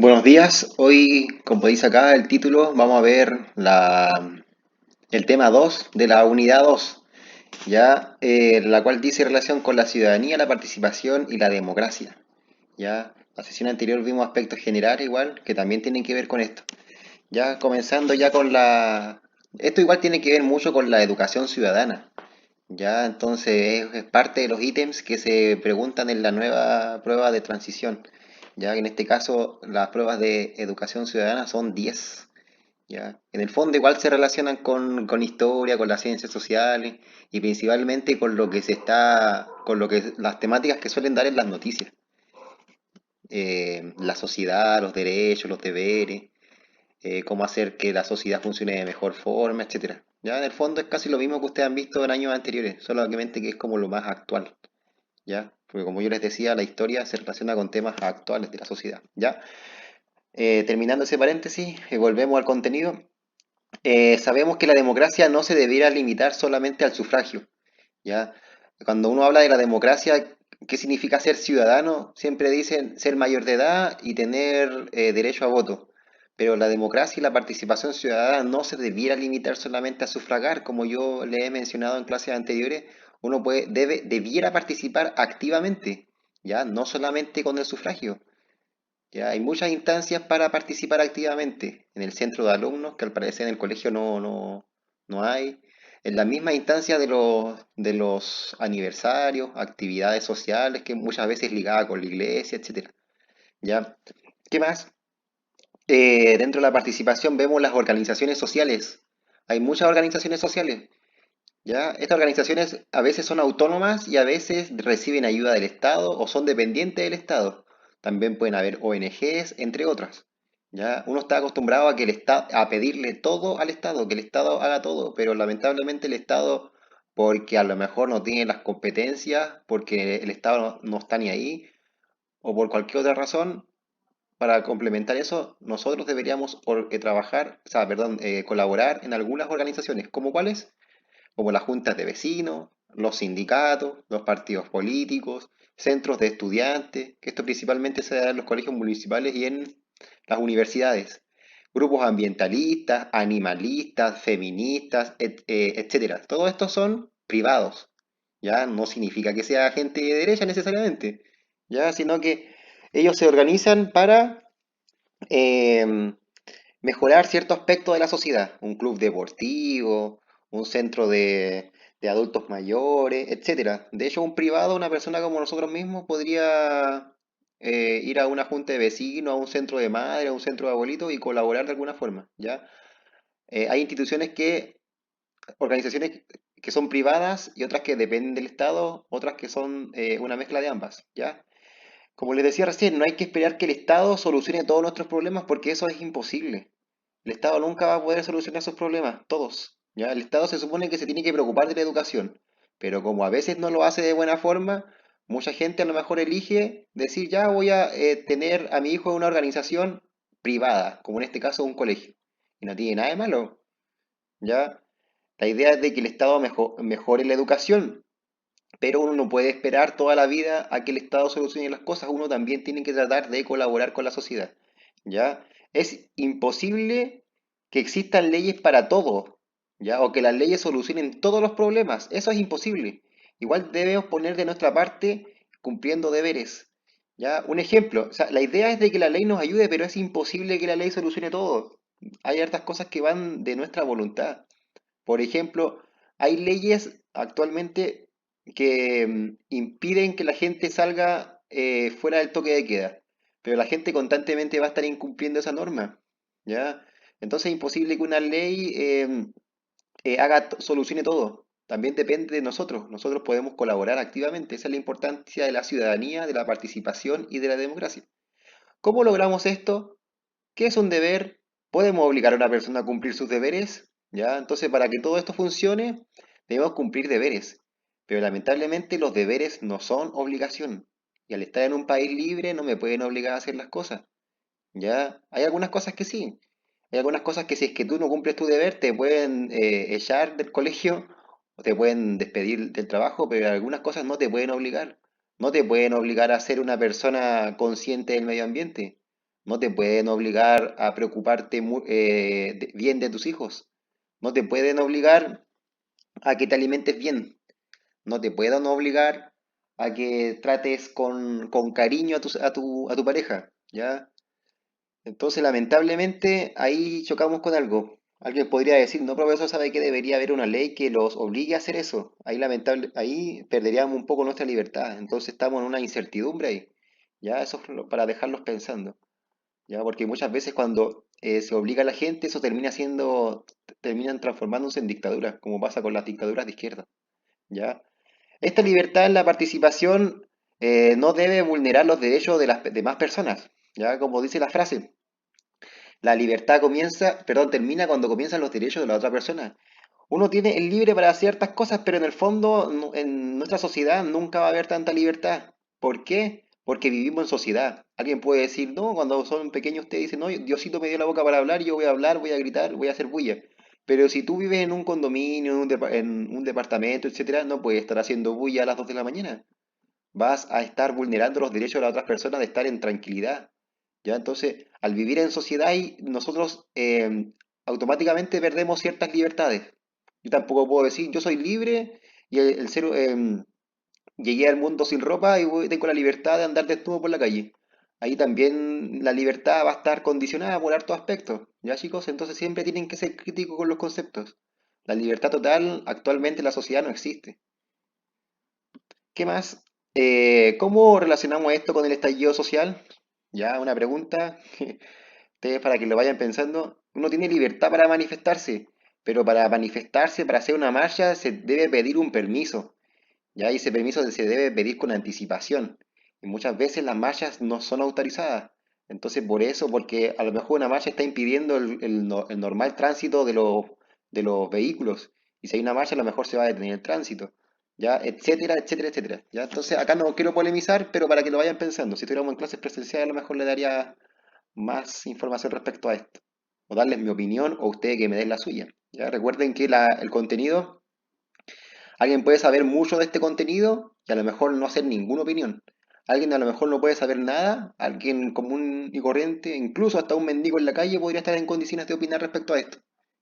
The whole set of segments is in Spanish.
Buenos días, hoy como dice acá el título, vamos a ver el tema 2 de la unidad 2, ya, la cual dice relación con la ciudadanía, la participación y la democracia. Ya, la sesión anterior vimos aspectos generales igual que también tienen que ver con esto. Ya comenzando ya con esto igual tiene que ver mucho con la educación ciudadana. Ya, entonces es parte de los ítems que se preguntan en la nueva prueba de transición. Ya que en este caso las pruebas de educación ciudadana son 10. Ya, en el fondo igual se relacionan con historia, con las ciencias sociales y principalmente con lo que las temáticas que suelen dar en las noticias. La sociedad, los derechos, los deberes, cómo hacer que la sociedad funcione de mejor forma, etcétera. Ya en el fondo es casi lo mismo que ustedes han visto en años anteriores, solamente que es como lo más actual, ¿ya? Porque como yo les decía, la historia se relaciona con temas actuales de la sociedad, ¿ya? Terminando ese paréntesis, volvemos al contenido. Sabemos que la democracia no se debiera limitar solamente al sufragio, ¿ya? Cuando uno habla de la democracia, ¿qué significa ser ciudadano? Siempre dicen ser mayor de edad y tener derecho a voto. Pero la democracia y la participación ciudadana no se debiera limitar solamente a sufragar, como yo le he mencionado en clases anteriores, uno debiera participar activamente, ¿ya? No solamente con el sufragio. Ya hay muchas instancias para participar activamente. En el centro de alumnos, que al parecer en el colegio no hay. En la misma instancia de los aniversarios, actividades sociales, que muchas veces ligadas con la iglesia, etcétera. ¿Ya? ¿Qué más? Dentro de la participación vemos las organizaciones sociales. Hay muchas organizaciones sociales. ¿Ya? Estas organizaciones a veces son autónomas y a veces reciben ayuda del Estado o son dependientes del Estado. También pueden haber ONGs, entre otras. ¿Ya? Uno está acostumbrado a que a pedirle todo al Estado, que el Estado haga todo, pero lamentablemente el Estado, porque a lo mejor no tiene las competencias, porque el Estado no está ni ahí, o por cualquier otra razón, para complementar eso, nosotros deberíamos trabajar, o sea, perdón, colaborar en algunas organizaciones, ¿como cuáles? Como las juntas de vecinos, los sindicatos, los partidos políticos, centros de estudiantes, que esto principalmente se da en los colegios municipales y en las universidades, grupos ambientalistas, animalistas, feministas, etcétera. Todo esto son privados, ya no significa que sea gente de derecha necesariamente, ya, sino que ellos se organizan para eh, mejorar cierto aspecto de la sociedad, un club deportivo, un centro de adultos mayores, etcétera. De hecho, un privado, una persona como nosotros mismos, podría ir a una junta de vecinos, a un centro de madre, a un centro de abuelitos y colaborar de alguna forma, ¿ya? Hay organizaciones que son privadas y otras que dependen del Estado, otras que son una mezcla de ambas, ¿ya? Como les decía recién, no hay que esperar que el Estado solucione todos nuestros problemas porque eso es imposible. El Estado nunca va a poder solucionar sus problemas, todos. ¿Ya? El Estado se supone que se tiene que preocupar de la educación, pero como a veces no lo hace de buena forma, mucha gente a lo mejor elige decir, ya voy a tener a mi hijo en una organización privada, como en este caso un colegio. Y no tiene nada de malo, ¿ya? La idea es de que el Estado mejore la educación, pero uno no puede esperar toda la vida a que el Estado solucione las cosas, uno también tiene que tratar de colaborar con la sociedad, ¿ya? Es imposible que existan leyes para todo, ¿ya? O que las leyes solucionen todos los problemas, eso es imposible. Igual debemos poner de nuestra parte cumpliendo deberes, ¿ya? Un ejemplo, o sea, la idea es de que la ley nos ayude, pero es imposible que la ley solucione todo. Hay hartas cosas que van de nuestra voluntad. Por ejemplo, hay leyes actualmente que impiden que la gente salga fuera del toque de queda, pero la gente constantemente va a estar incumpliendo esa norma, ¿ya? Entonces es imposible que una ley solucione todo. También depende de nosotros. Nosotros podemos colaborar activamente. Esa es la importancia de la ciudadanía, de la participación y de la democracia. ¿Cómo logramos esto? ¿Qué es un deber? ¿Podemos obligar a una persona a cumplir sus deberes? ¿Ya? Entonces, para que todo esto funcione, debemos cumplir deberes. Pero lamentablemente los deberes no son obligación. Y al estar en un país libre no me pueden obligar a hacer las cosas. ¿Ya? Hay algunas cosas que sí. Hay algunas cosas que si es que tú no cumples tu deber te pueden echar del colegio o te pueden despedir del trabajo, pero algunas cosas no te pueden obligar. No te pueden obligar a ser una persona consciente del medio ambiente. No te pueden obligar a preocuparte bien de tus hijos. No te pueden obligar a que te alimentes bien. No te pueden obligar a que trates con cariño a tu pareja, ¿ya? Entonces, lamentablemente, ahí chocamos con algo. Alguien podría decir, no, profesor, sabe que debería haber una ley que los obligue a hacer eso. Ahí perderíamos un poco nuestra libertad. Entonces estamos en una incertidumbre ahí. Ya, eso es para dejarlos pensando. Ya, porque muchas veces cuando se obliga a la gente, eso terminan transformándose en dictaduras, como pasa con las dictaduras de izquierda. ¿Ya? Esta libertad en la participación no debe vulnerar los derechos de las demás personas. ¿Ya? Como dice la frase, la libertad termina cuando comienzan los derechos de la otra persona. Uno tiene el libre para ciertas cosas, pero en el fondo, en nuestra sociedad nunca va a haber tanta libertad. ¿Por qué? Porque vivimos en sociedad. Alguien puede decir, no, cuando son pequeños ustedes dicen, no, Diosito me dio la boca para hablar, yo voy a hablar, voy a gritar, voy a hacer bulla. Pero si tú vives en un condominio, en un departamento, etcétera, no puedes estar haciendo bulla a las 2 de la mañana. Vas a estar vulnerando los derechos de las otras personas de estar en tranquilidad. ¿Ya? Entonces, al vivir en sociedad, nosotros automáticamente perdemos ciertas libertades. Yo tampoco puedo decir, yo soy libre y llegué al mundo sin ropa y tengo la libertad de andar desnudo por la calle. Ahí también la libertad va a estar condicionada por hartos aspectos. ¿Ya, chicos? Entonces siempre tienen que ser críticos con los conceptos. La libertad total actualmente en la sociedad no existe. ¿Qué más? ¿Cómo relacionamos esto con el estallido social? Ya, una pregunta. Ustedes para que lo vayan pensando, uno tiene libertad para manifestarse, pero para manifestarse, para hacer una marcha, se debe pedir un permiso, ¿ya? Y ese permiso se debe pedir con anticipación. Y muchas veces las marchas no son autorizadas. Entonces, por eso, porque a lo mejor una marcha está impidiendo el normal tránsito de los vehículos. Y si hay una marcha, a lo mejor se va a detener el tránsito. ¿Ya? Etcétera, etcétera, etcétera. ¿Ya? Entonces, acá no quiero polemizar, pero para que lo vayan pensando. Si estuviéramos en clases presenciales, a lo mejor le daría más información respecto a esto, o darles mi opinión, o ustedes que me den la suya. ¿Ya? Recuerden que el contenido, alguien puede saber mucho de este contenido y a lo mejor no hacer ninguna opinión. Alguien a lo mejor no puede saber nada, alguien común y corriente, incluso hasta un mendigo en la calle podría estar en condiciones de opinar respecto a esto.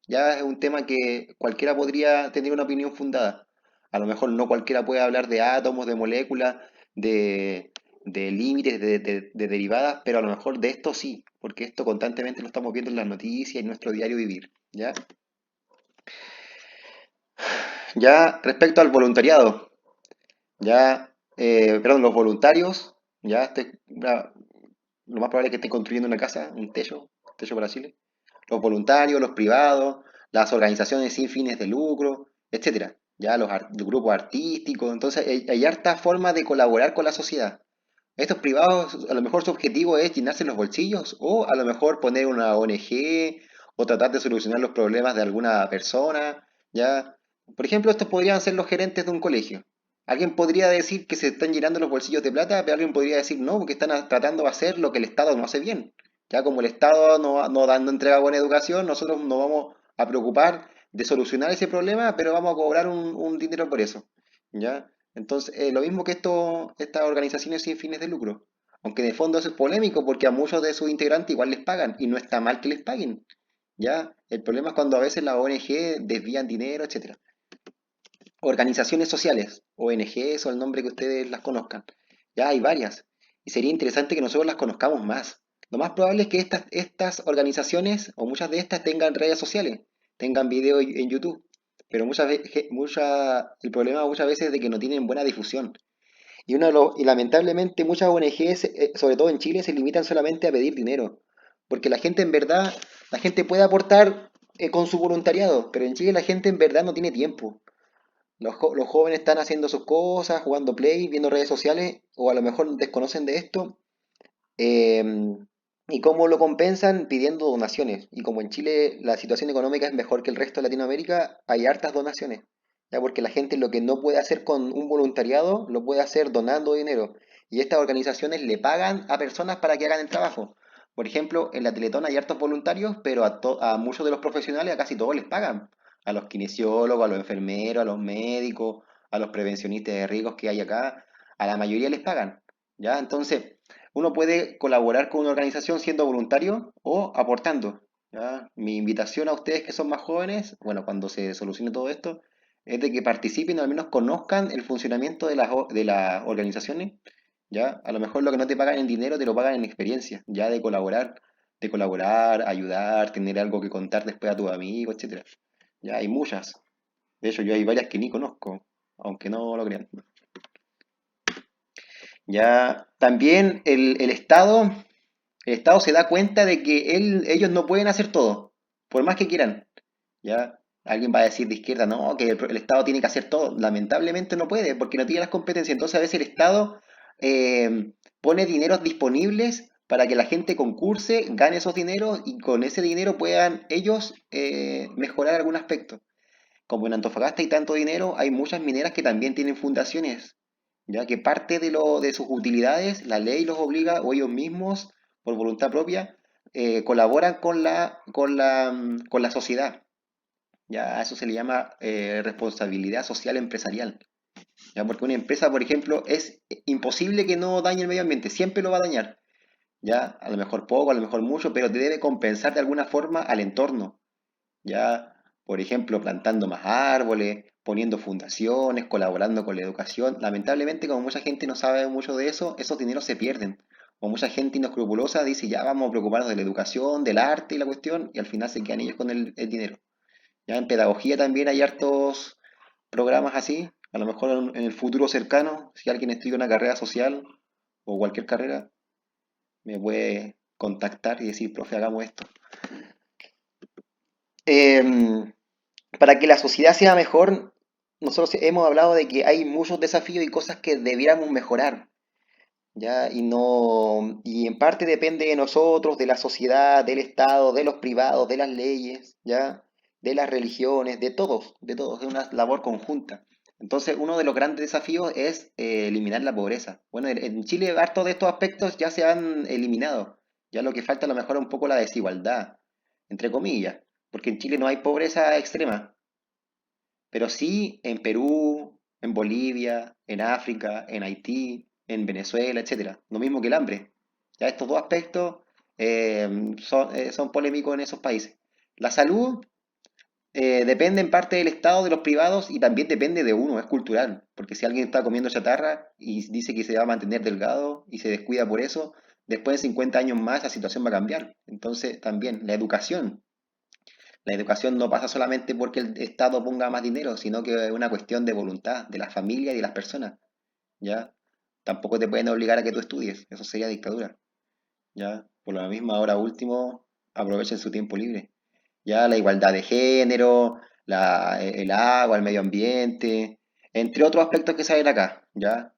Ya es un tema que cualquiera podría tener una opinión fundada. A lo mejor no cualquiera puede hablar de átomos, de moléculas, de, de límites, de derivadas, pero a lo mejor de esto sí, porque esto constantemente lo estamos viendo en las noticias y en nuestro diario vivir. ¿Ya? Ya respecto al voluntariado, perdón, los voluntarios, lo más probable es que estén construyendo una casa, un techo para Chile. Los voluntarios, los privados, las organizaciones sin fines de lucro, etcétera. Ya los grupos artísticos, entonces hay harta forma de colaborar con la sociedad. Estos privados, a lo mejor su objetivo es llenarse los bolsillos o a lo mejor poner una ONG o tratar de solucionar los problemas de alguna persona, ¿ya? Por ejemplo, estos podrían ser los gerentes de un colegio. Alguien podría decir que se están llenando los bolsillos de plata, pero alguien podría decir no, porque están tratando de hacer lo que el Estado no hace bien. Ya como el Estado no entrega buena educación, nosotros nos vamos a preocupar de solucionar ese problema, pero vamos a cobrar un dinero por eso. ¿Ya? Entonces, lo mismo que estas organizaciones sin fines de lucro. Aunque en el fondo eso es polémico porque a muchos de sus integrantes igual les pagan y no está mal que les paguen. ¿Ya? El problema es cuando a veces las ONG desvían dinero, etcétera. Organizaciones sociales, ONGs o el nombre que ustedes las conozcan. Ya hay varias. Y sería interesante que nosotros las conozcamos más. Lo más probable es que estas organizaciones o muchas de estas tengan redes sociales, tengan video en YouTube. Pero el problema muchas veces es de que no tienen buena difusión. Y lamentablemente muchas ONGs, sobre todo en Chile, se limitan solamente a pedir dinero. Porque la gente en verdad, la gente puede aportar con su voluntariado, pero en Chile la gente en verdad no tiene tiempo. Los jóvenes están haciendo sus cosas, jugando play, viendo redes sociales, o a lo mejor desconocen de esto. eh, ¿Y cómo lo compensan? Pidiendo donaciones. Y como en Chile la situación económica es mejor que el resto de Latinoamérica, hay hartas donaciones. ¿Ya? Porque la gente lo que no puede hacer con un voluntariado, lo puede hacer donando dinero. Y estas organizaciones le pagan a personas para que hagan el trabajo. Por ejemplo, en la Teletón hay hartos voluntarios, pero a muchos de los profesionales, a casi todos les pagan. A los kinesiólogos, a los enfermeros, a los médicos, a los prevencionistas de riesgos que hay acá, a la mayoría les pagan. ¿Ya? Entonces, Uno puede colaborar con una organización siendo voluntario o aportando. ¿Ya? Mi invitación a ustedes que son más jóvenes, bueno, cuando se solucione todo esto, es de que participen o al menos conozcan el funcionamiento de las organizaciones. ¿Ya? A lo mejor lo que no te pagan en dinero te lo pagan en experiencia, ya de colaborar, ayudar, tener algo que contar después a tus amigos, etcétera. Ya hay muchas. De hecho, yo hay varias que ni conozco, aunque no lo crean. Ya también el Estado se da cuenta de que ellos no pueden hacer todo, por más que quieran. ¿Ya? Alguien va a decir de izquierda, no, que el Estado tiene que hacer todo. Lamentablemente no puede, porque no tiene las competencias. Entonces a veces el Estado pone dineros disponibles para que la gente concurse, gane esos dineros y con ese dinero puedan ellos mejorar algún aspecto. Como en Antofagasta hay tanto dinero, hay muchas mineras que también tienen fundaciones, ya que parte de sus utilidades, la ley los obliga, o ellos mismos, por voluntad propia, colaboran con la sociedad. Ya a eso se le llama responsabilidad social empresarial. ¿Ya? Porque una empresa, por ejemplo, es imposible que no dañe el medio ambiente, siempre lo va a dañar. ¿Ya? A lo mejor poco, a lo mejor mucho, pero debe compensar de alguna forma al entorno. ¿Ya? Por ejemplo, plantando más árboles, poniendo fundaciones, colaborando con la educación. Lamentablemente, como mucha gente no sabe mucho de eso, esos dineros se pierden. O mucha gente inescrupulosa dice, ya vamos a preocuparnos de la educación, del arte y la cuestión, y al final se quedan ellos con el dinero. Ya en pedagogía también hay hartos programas así. A lo mejor en el futuro cercano, si alguien estudia una carrera social o cualquier carrera, me puede contactar y decir, profe, hagamos esto. Em, para que la sociedad sea mejor, nosotros hemos hablado de que hay muchos desafíos y cosas que debiéramos mejorar, ¿ya? Y en parte depende de nosotros, de la sociedad, del Estado, de los privados, de las leyes, ¿ya? De las religiones, de todos, es una labor conjunta. Entonces, uno de los grandes desafíos es eliminar la pobreza. Bueno, en Chile hartos de estos aspectos ya se han eliminado. Ya lo que falta a lo mejor es un poco la desigualdad, entre comillas, porque en Chile no hay pobreza extrema, pero sí en Perú, en Bolivia, en África, en Haití, en Venezuela, etcétera. Lo mismo que el hambre. Ya estos dos aspectos son polémicos en esos países. La salud depende en parte del Estado, de los privados y también depende de uno, es cultural. Porque si alguien está comiendo chatarra y dice que se va a mantener delgado y se descuida por eso, después de 50 años más la situación va a cambiar. Entonces también la educación. La educación no pasa solamente porque el Estado ponga más dinero, sino que es una cuestión de voluntad, de la familia y de las personas, ¿ya? Tampoco te pueden obligar a que tú estudies, eso sería dictadura, ¿ya? Por lo mismo, ahora último, aprovechen su tiempo libre, ¿ya? La igualdad de género, el agua, el medio ambiente, entre otros aspectos que salen acá, ¿ya?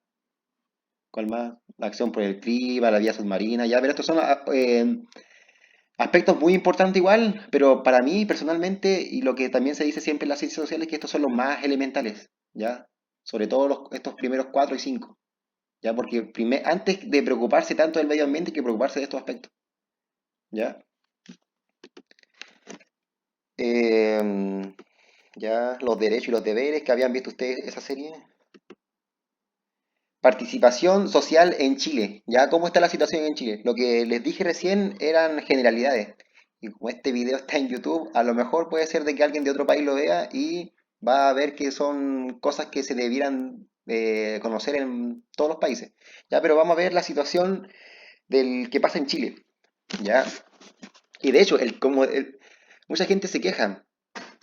¿Cuál más? La acción por el clima, la vía submarina, ¿ya? Pero estos son aspectos muy importantes igual, pero para mí personalmente, y lo que también se dice siempre en las ciencias sociales, que estos son los más elementales, ¿ya? Sobre todo estos primeros cuatro y cinco, ¿ya? Porque antes de preocuparse tanto del medio ambiente, hay que preocuparse de estos aspectos, ¿ya? Em, ya, los derechos y los deberes, que habían visto ustedes esa serie. Participación social en Chile, ¿ya? ¿Cómo está la situación en Chile? Lo que les dije recién eran generalidades. Y como este video está en YouTube, a lo mejor puede ser de que alguien de otro país lo vea y va a ver que son cosas que se debieran conocer en todos los países. Ya, pero vamos a ver la situación del que pasa en Chile, ¿ya? Y de hecho, mucha gente se queja.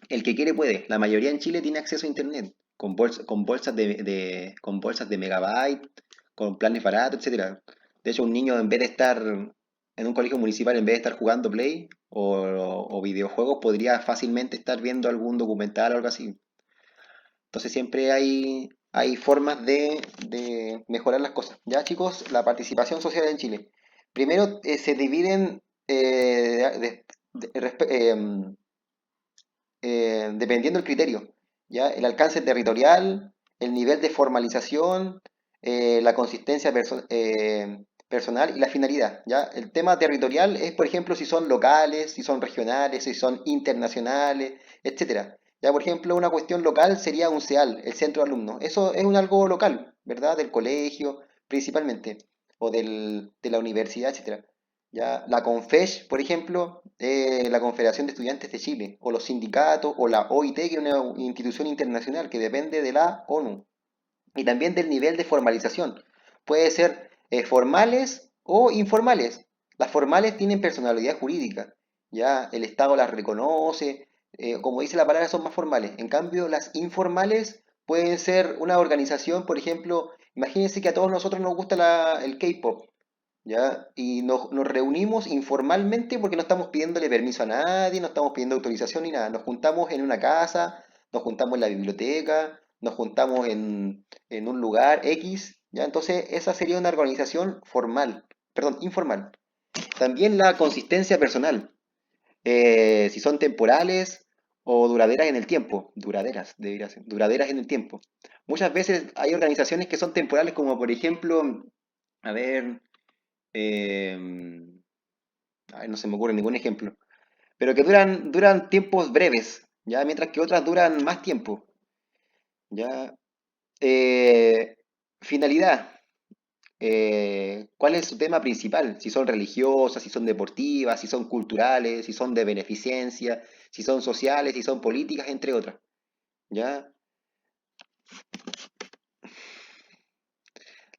El que quiere puede. La mayoría en Chile tiene acceso a internet, con bolsas con bolsas de megabyte, con planes baratos, etcétera. De hecho, un niño en vez de estar en un colegio municipal, en vez de estar jugando Play o videojuegos, podría fácilmente estar viendo algún documental o algo así. Entonces siempre hay formas de mejorar las cosas. Ya chicos, la participación social en Chile. Primero se dividen dependiendo del criterio, ¿ya? El alcance territorial, el nivel de formalización, la consistencia personal y la finalidad, ¿ya? El tema territorial es, por ejemplo, si son locales, si son regionales, si son internacionales, etcétera. Ya, por ejemplo, una cuestión local sería un CEAL, el centro de alumnos. Eso es un algo local, ¿verdad? Del colegio, principalmente. o de la universidad, etcétera. Ya, la CONFESH, por ejemplo, la Confederación de Estudiantes de Chile, o los sindicatos, o la OIT, que es una institución internacional que depende de la ONU, y también del nivel de formalización. Puede ser formales o informales. Las formales tienen personalidad jurídica, ya el Estado las reconoce, como dice la palabra, son más formales. En cambio, las informales pueden ser una organización, por ejemplo, imagínense que a todos nosotros nos gusta el K-pop, ¿ya? Y nos reunimos informalmente porque no estamos pidiéndole permiso a nadie, no estamos pidiendo autorización ni nada. Nos juntamos en una casa, nos juntamos en la biblioteca, nos juntamos en un lugar X, ¿ya? Entonces, esa sería una organización formal, perdón, informal. También la consistencia personal, si son temporales o duraderas en el tiempo, duraderas, debería ser, duraderas en el tiempo. Muchas veces hay organizaciones que son temporales, como por ejemplo, a ver, eh, ay, no se me ocurre ningún ejemplo, pero que duran tiempos breves, ¿ya? Mientras que otras duran más tiempo, ¿ya? Eh, finalidad, ¿cuál es su tema principal? Si son religiosas, si son deportivas, si son culturales, si son de beneficencia, si son sociales, si son políticas, entre otras, ¿ya?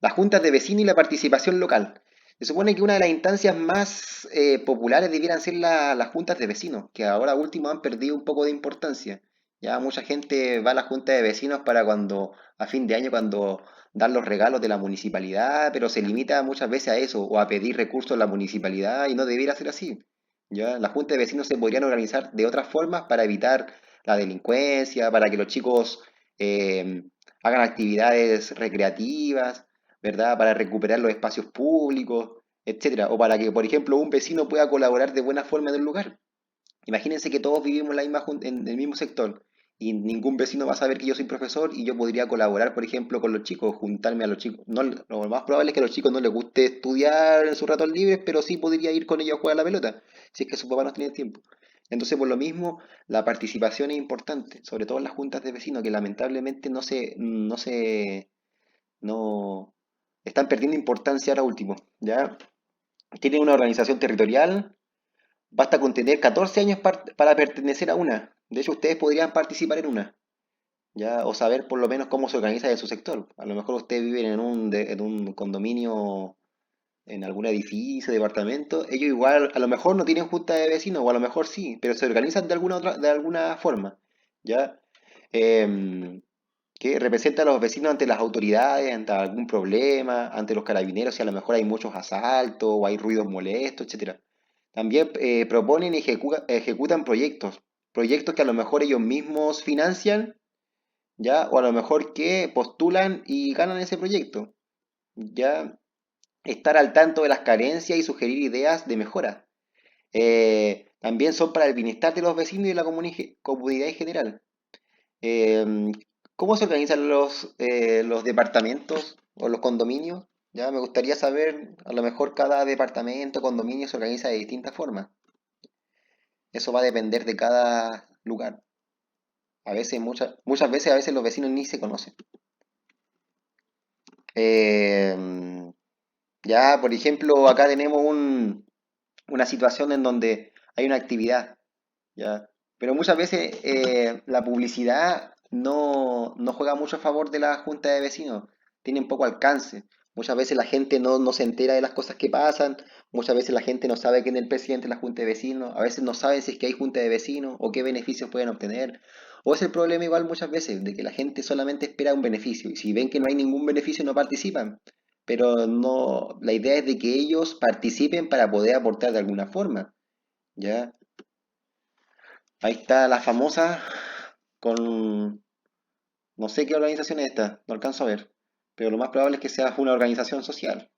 Las juntas de vecinos y la participación local. Se supone que una de las instancias más populares debieran ser las juntas de vecinos, que ahora último han perdido un poco de importancia. Ya mucha gente va a la junta de vecinos para cuando, a fin de año, cuando dan los regalos de la municipalidad, pero se limita muchas veces a eso, o a pedir recursos a la municipalidad, y no debiera ser así. Ya, las juntas de vecinos se podrían organizar de otras formas para evitar la delincuencia, para que los chicos eh, hagan actividades recreativas, ¿verdad? Para recuperar los espacios públicos, etcétera. O para que, por ejemplo, un vecino pueda colaborar de buena forma en el lugar. Imagínense que todos vivimos en en el mismo sector y ningún vecino va a saber que yo soy profesor y yo podría colaborar, por ejemplo, con los chicos, juntarme a los chicos. No, lo más probable es que a los chicos no les guste estudiar en sus ratos libres, pero sí podría ir con ellos a jugar a la pelota, si es que sus papás no tienen tiempo. Entonces, por lo mismo, la participación es importante, sobre todo en las juntas de vecinos, que lamentablemente no, están perdiendo importancia ahora último, ¿ya? Tienen una organización territorial, basta con tener 14 años para pertenecer a una. De hecho, ustedes podrían participar en una, ¿ya? O saber por lo menos cómo se organiza en su sector. A lo mejor ustedes viven en un condominio, en algún edificio, departamento. Ellos igual, a lo mejor no tienen junta de vecinos, o a lo mejor sí, pero se organizan de alguna forma, ¿ya? Em, que representa a los vecinos ante las autoridades, ante algún problema, ante los carabineros, si a lo mejor hay muchos asaltos o hay ruidos molestos, etcétera. También proponen y ejecutan proyectos que a lo mejor ellos mismos financian, ¿ya? O a lo mejor que postulan y ganan ese proyecto, ¿ya? Estar al tanto de las carencias y sugerir ideas de mejora. También son para el bienestar de los vecinos y de la comunidad en general. Eh, ¿Cómo se organizan los departamentos o los condominios? Ya me gustaría saber, a lo mejor cada departamento, condominio se organiza de distintas formas. Eso va a depender de cada lugar. A veces, muchas veces, a veces los vecinos ni se conocen. Eh, ya, por ejemplo, acá tenemos una situación en donde hay una actividad, ¿ya? Pero muchas veces la publicidad no juega mucho a favor de la junta de vecinos, tienen poco alcance. Muchas veces la gente no se entera de las cosas que pasan, muchas veces la gente no sabe quién es el presidente de la junta de vecinos, a veces no saben si es que hay junta de vecinos o qué beneficios pueden obtener. O es el problema igual muchas veces, de que la gente solamente espera un beneficio y si ven que no hay ningún beneficio no participan. Pero no, la idea es de que ellos participen para poder aportar de alguna forma, ¿ya? Ahí está la famosa con, no sé qué organización es esta, no alcanzo a ver, pero lo más probable es que sea una organización social,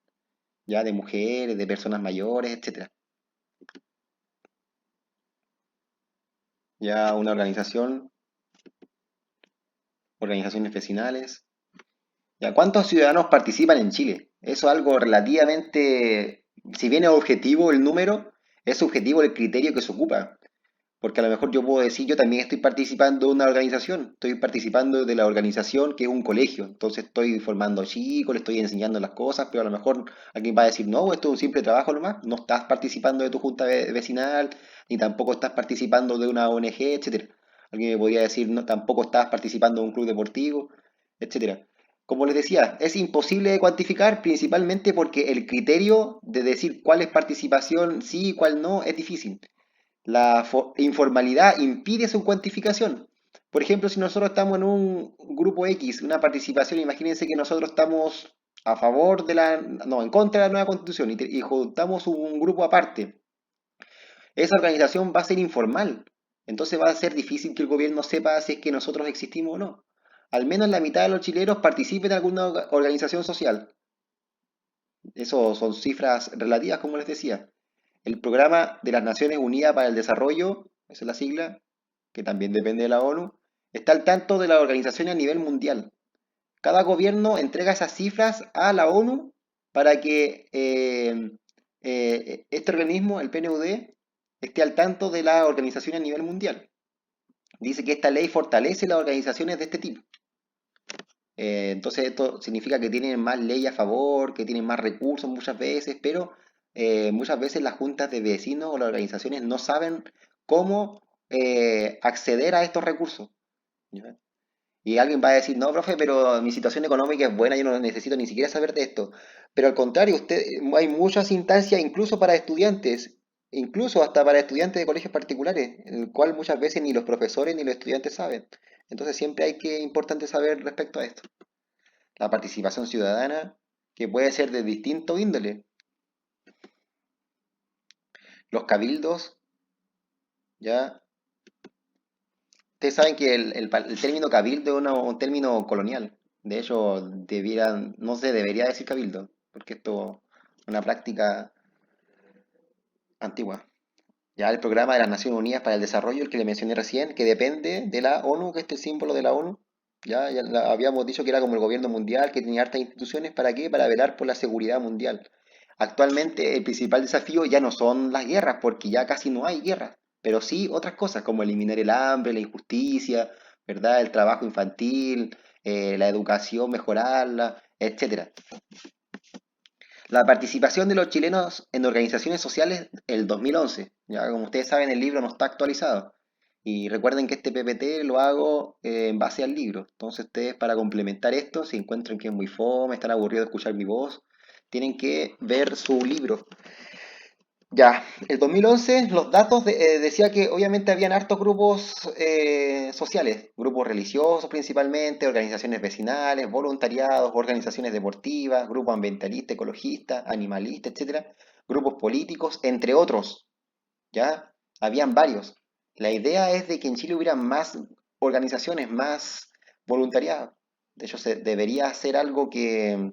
ya de mujeres, de personas mayores, etcétera. Ya una organizaciones vecinales. Ya, ¿cuántos ciudadanos participan en Chile? Eso es algo relativamente, si bien es objetivo el número, es subjetivo el criterio que se ocupa. Porque a lo mejor yo puedo decir, yo también estoy participando de una organización, estoy participando de la organización que es un colegio, entonces estoy formando chicos, le estoy enseñando las cosas, pero a lo mejor alguien va a decir, no, esto es un simple trabajo nomás, no estás participando de tu junta vecinal, ni tampoco estás participando de una ONG, etcétera. Alguien me podría decir, no, tampoco estás participando de un club deportivo, etcétera. Como les decía, es imposible de cuantificar principalmente porque el criterio de decir cuál es participación sí y cuál no es difícil. La informalidad impide su cuantificación. Por ejemplo, si nosotros estamos en un grupo X, una participación, imagínense que nosotros estamos a favor de la, no, en contra de la nueva constitución y juntamos un grupo aparte. Esa organización va a ser informal. Entonces va a ser difícil que el gobierno sepa si es que nosotros existimos o no. Al menos la mitad de los chilenos participen en alguna organización social. Eso son cifras relativas, como les decía. El Programa de las Naciones Unidas para el Desarrollo, esa es la sigla, que también depende de la ONU, está al tanto de la organización a nivel mundial. Cada gobierno entrega esas cifras a la ONU para que este organismo, el PNUD, esté al tanto de la organización a nivel mundial. Dice que esta ley fortalece las organizaciones de este tipo. Entonces esto significa que tienen más ley a favor, que tienen más recursos muchas veces, pero muchas veces las juntas de vecinos o las organizaciones no saben cómo acceder a estos recursos. ¿Ya? Y alguien va a decir, no, profe, pero mi situación económica es buena, yo no necesito ni siquiera saber de esto. Pero al contrario, hay muchas instancias incluso para estudiantes, incluso hasta para estudiantes de colegios particulares, en el cual muchas veces ni los profesores ni los estudiantes saben. Entonces siempre hay que importante saber respecto a esto. La participación ciudadana, que puede ser de distinto índole. Los cabildos, ya. Ustedes saben que el término cabildo es un término colonial. De hecho, no se debería decir cabildo, porque esto es una práctica antigua. Ya el programa de las Naciones Unidas para el Desarrollo, el que le mencioné recién, que depende de la ONU, que este es el símbolo de la ONU. Habíamos dicho que era como el gobierno mundial, que tenía hartas instituciones. ¿Para qué? Para velar por la seguridad mundial. Actualmente el principal desafío ya no son las guerras, porque ya casi no hay guerras, pero sí otras cosas como eliminar el hambre, la injusticia, ¿verdad? El trabajo infantil, la educación, mejorarla, etcétera. La participación de los chilenos en organizaciones sociales el 2011. Ya como ustedes saben, el libro no está actualizado. Y recuerden que este PPT lo hago en base al libro. Entonces ustedes para complementar esto, si encuentran que es muy fome, están aburridos de escuchar mi voz, tienen que ver su libro. Ya, el 2011 los datos decía que obviamente habían hartos grupos sociales, grupos religiosos principalmente, organizaciones vecinales, voluntariados, organizaciones deportivas, grupos ambientalistas, ecologistas, animalistas, etcétera, grupos políticos, entre otros, ¿ya? Habían varios. La idea es de que en Chile hubiera más organizaciones, más voluntariado. De hecho, se debería hacer algo que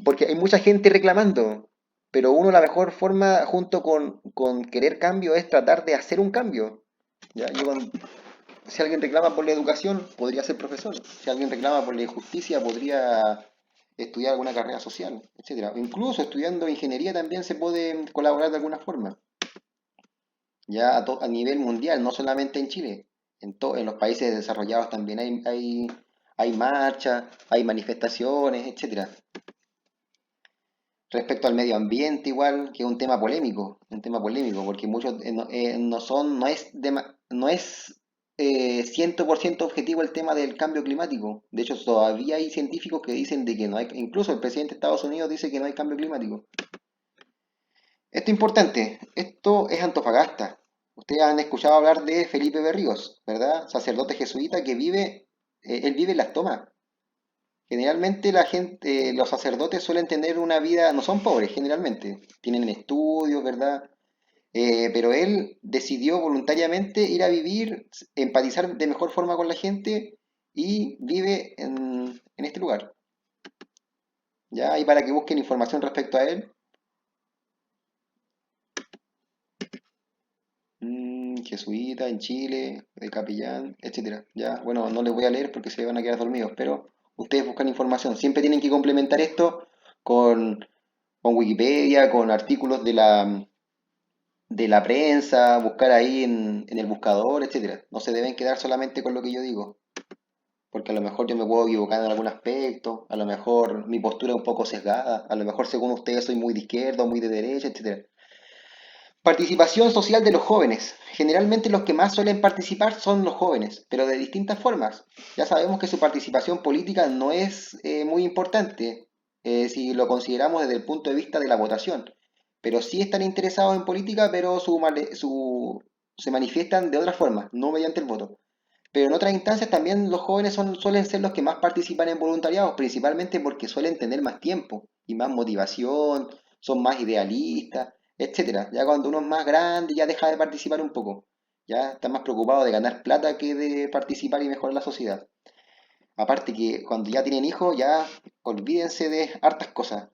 porque hay mucha gente reclamando, pero uno la mejor forma junto con querer cambio es tratar de hacer un cambio. ¿Ya? Si alguien reclama por la educación, podría ser profesor. Si alguien reclama por la injusticia, podría estudiar alguna carrera social, etcétera. Incluso estudiando ingeniería también se puede colaborar de alguna forma, ya a nivel mundial, no solamente en Chile. En los países desarrollados también hay marchas, hay manifestaciones, etcétera. Respecto al medio ambiente, igual, que es un tema polémico, porque muchos no son, no es 100% objetivo el tema del cambio climático. De hecho, todavía hay científicos que dicen de que no hay, incluso el presidente de Estados Unidos dice que no hay cambio climático. Esto es importante, esto es Antofagasta. Ustedes han escuchado hablar de Felipe Berríos, ¿verdad? Sacerdote jesuita que él vive en Las Tomas. Generalmente la gente, los sacerdotes suelen tener una vida, no son pobres generalmente, tienen estudios, ¿verdad? Pero él decidió voluntariamente ir a vivir, empatizar de mejor forma con la gente y vive en este lugar. ¿Ya? Y para que busquen información respecto a él, jesuita en Chile, de capellán, etcétera. Ya, bueno, no les voy a leer porque se van a quedar dormidos, pero ustedes buscan información. Siempre tienen que complementar esto con, con Wikipedia, con artículos de la prensa, buscar ahí en el buscador, etcétera. No se deben quedar solamente con lo que yo digo, porque a lo mejor yo me puedo equivocar en algún aspecto, a lo mejor mi postura es un poco sesgada, a lo mejor según ustedes soy muy de izquierda o muy de derecha, etcétera. Participación social de los jóvenes. Generalmente los que más suelen participar son los jóvenes, pero de distintas formas. Ya sabemos que su participación política no es muy importante si lo consideramos desde el punto de vista de la votación, pero sí están interesados en política, pero se manifiestan de otra forma, no mediante el voto. Pero en otras instancias también los jóvenes suelen ser los que más participan en voluntariados, principalmente porque suelen tener más tiempo y más motivación, son más idealistas, etcétera. Ya cuando uno es más grande ya deja de participar un poco, ya está más preocupado de ganar plata que de participar y mejorar la sociedad. Aparte que cuando ya tienen hijos ya olvídense de hartas cosas.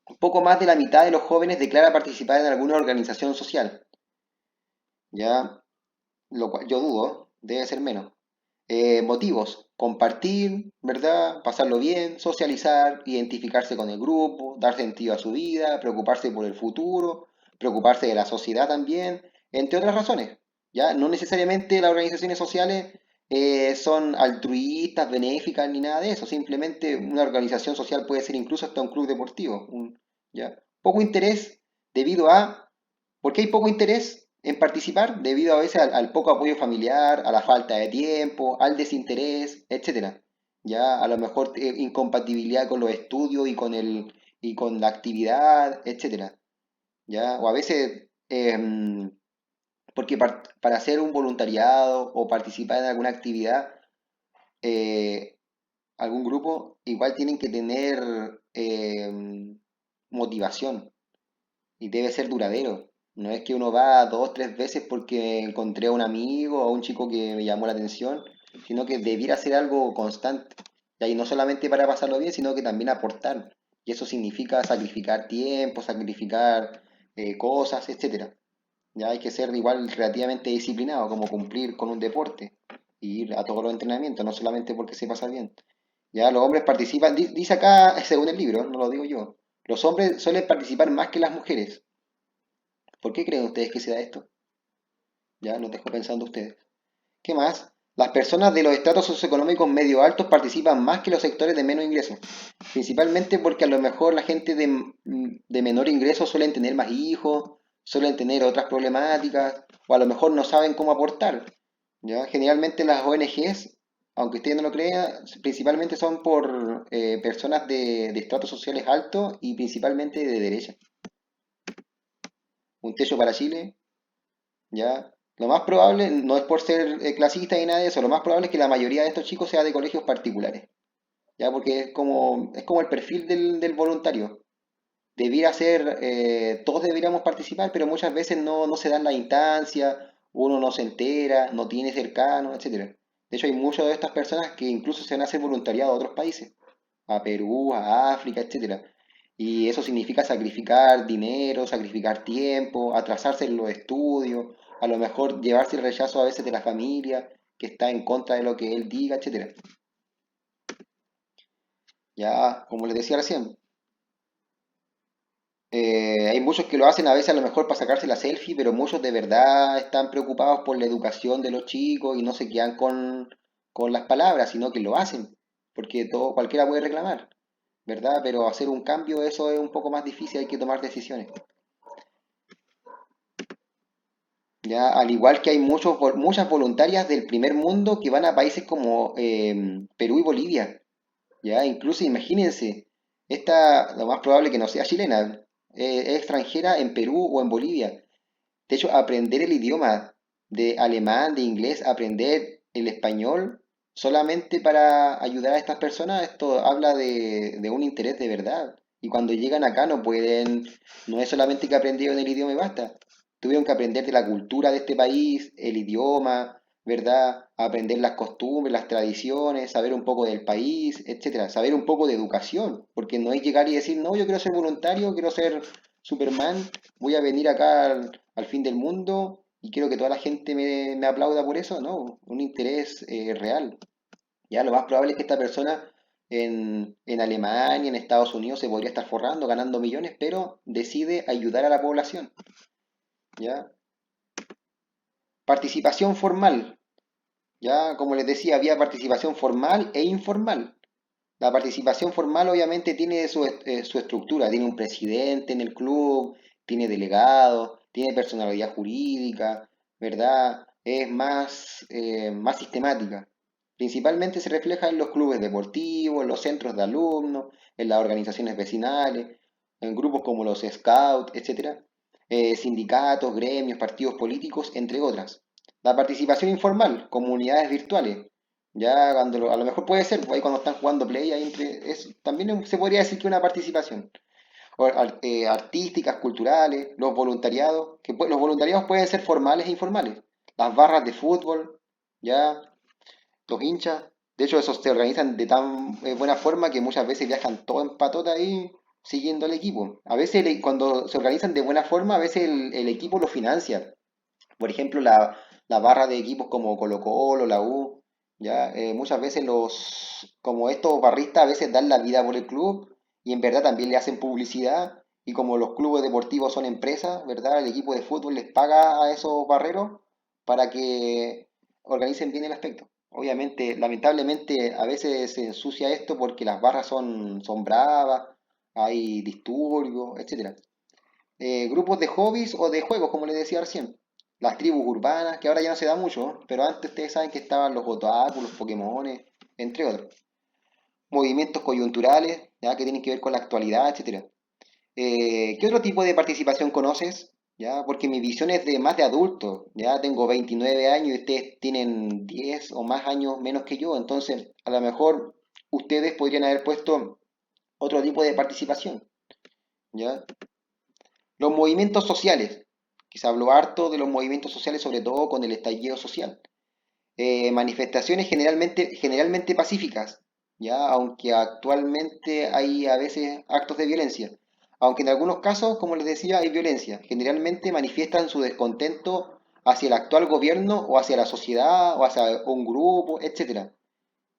Un poco más de la mitad de los jóvenes declara participar en alguna organización social, ya lo cual yo dudo, debe ser menos. Motivos, compartir, ¿verdad? Pasarlo bien, socializar, identificarse con el grupo, dar sentido a su vida, preocuparse por el futuro, preocuparse de la sociedad también, entre otras razones. ¿Ya? No necesariamente las organizaciones sociales son altruistas, benéficas, ni nada de eso. Simplemente una organización social puede ser incluso hasta un club deportivo. ¿Ya? Poco interés debido a ¿por qué hay poco interés en participar? Debido a veces al poco apoyo familiar, a la falta de tiempo, al desinterés, etcétera. Ya a lo mejor incompatibilidad con los estudios y con la actividad, etcétera. Ya o a veces porque para hacer un voluntariado o participar en alguna actividad, eh, algún grupo, igual tienen que tener motivación y debe ser duradero. No es que uno va dos, tres veces porque encontré a un amigo o a un chico que me llamó la atención, sino que debiera ser algo constante. Y ahí no solamente para pasarlo bien, sino que también aportar. Y eso significa sacrificar tiempo, sacrificar cosas, etcétera. Ya hay que ser igual relativamente disciplinado, como cumplir con un deporte y ir a todos los entrenamientos, no solamente porque se pasa bien. Ya los hombres participan, dice acá, según el libro, no lo digo yo, los hombres suelen participar más que las mujeres. ¿Por qué creen ustedes que se da esto? Ya los dejo pensando ustedes. ¿Qué más? Las personas de los estratos socioeconómicos medio altos participan más que los sectores de menos ingresos, principalmente porque a lo mejor la gente de menor ingreso suelen tener más hijos, suelen tener otras problemáticas, o a lo mejor no saben cómo aportar. ¿Ya? Generalmente las ONGs, aunque ustedes no lo crean, principalmente son por personas de estratos sociales altos y principalmente de derecha. Un techo para Chile, ¿ya? Lo más probable, no es por ser clasista ni nada de eso, lo más probable es que la mayoría de estos chicos sea de colegios particulares, ¿ya? Porque es como el perfil del voluntario. Debiera ser, todos deberíamos participar, pero muchas veces no se dan la instancia, uno no se entera, no tiene cercano, etcétera. De hecho, hay muchas de estas personas que incluso se van a hacer voluntariado a otros países, a Perú, a África, etcétera. Y eso significa sacrificar dinero, sacrificar tiempo, atrasarse en los estudios, a lo mejor llevarse el rechazo a veces de la familia, que está en contra de lo que él diga, etcétera. Ya, como les decía recién, hay muchos que lo hacen a veces a lo mejor para sacarse la selfie, pero muchos de verdad están preocupados por la educación de los chicos y no se quedan con las palabras, sino que lo hacen, porque todo, cualquiera puede reclamar, ¿verdad? Pero hacer un cambio, eso es un poco más difícil, hay que tomar decisiones. Ya, al igual que hay muchas voluntarias del primer mundo que van a países como Perú y Bolivia. Ya, incluso imagínense, esta lo más probable que no sea chilena, es extranjera en Perú o en Bolivia. De hecho, aprender el idioma de alemán, de inglés, aprender el español solamente para ayudar a estas personas, esto habla de un interés de verdad. Y cuando llegan acá no pueden, no es solamente que aprendieron el idioma y basta. Tuvieron que aprender de la cultura de este país, el idioma, ¿verdad? Aprender las costumbres, las tradiciones, saber un poco del país, etcétera. Saber un poco de educación, porque no es llegar y decir, no, yo quiero ser voluntario, quiero ser Superman, voy a venir acá al fin del mundo y quiero que toda la gente me aplauda por eso, no, un interés real. Ya lo más probable es que esta persona en Alemania, en Estados Unidos, se podría estar forrando, ganando millones, pero decide ayudar a la población. ¿ya? Participación formal, ¿ya? Como les decía, había participación formal e informal. La participación formal obviamente tiene su estructura, tiene un presidente en el club, tiene delegados, tiene personalidad jurídica, ¿verdad? Es más sistemática. Principalmente se refleja en los clubes deportivos, en los centros de alumnos, en las organizaciones vecinales, en grupos como los Scouts, etcétera, sindicatos, gremios, partidos políticos, entre otras. La participación informal, comunidades virtuales, ya cuando a lo mejor puede ser, pues, ahí cuando están jugando play, ahí también se podría decir que una participación. Artísticas, culturales, los voluntariados, los voluntariados pueden ser formales e informales. Las barras de fútbol, ya, los hinchas. De hecho, esos se organizan de tan buena forma que muchas veces viajan todo en patota ahí siguiendo al equipo. A veces cuando se organizan de buena forma, a veces el equipo lo financia. Por ejemplo, la barra de equipos como Colo-Colo, la U, ya muchas veces como estos barristas a veces dan la vida por el club y en verdad también le hacen publicidad y como los clubes deportivos son empresas, ¿verdad? El equipo de fútbol les paga a esos barreros para que organicen bien el aspecto. Obviamente, lamentablemente a veces se ensucia esto porque las barras son bravas, hay disturbios, etcétera. Grupos de hobbies o de juegos, como les decía recién. Las tribus urbanas, que ahora ya no se da mucho, pero antes ustedes saben que estaban los otaku, los Pokémones, entre otros. Movimientos coyunturales, ya que tienen que ver con la actualidad, etcétera. ¿Qué otro tipo de participación conoces? ¿Ya? Porque mi visión es de más de adultos, ya tengo 29 años y ustedes tienen 10 o más años menos que yo, entonces a lo mejor ustedes podrían haber puesto otro tipo de participación, ¿ya? Los movimientos sociales, que se habló harto de los movimientos sociales, sobre todo con el estallido social. Manifestaciones generalmente pacíficas, ¿ya? Aunque actualmente hay a veces actos de violencia. Aunque en algunos casos, como les decía, hay violencia. Generalmente manifiestan su descontento hacia el actual gobierno o hacia la sociedad o hacia un grupo, etcétera.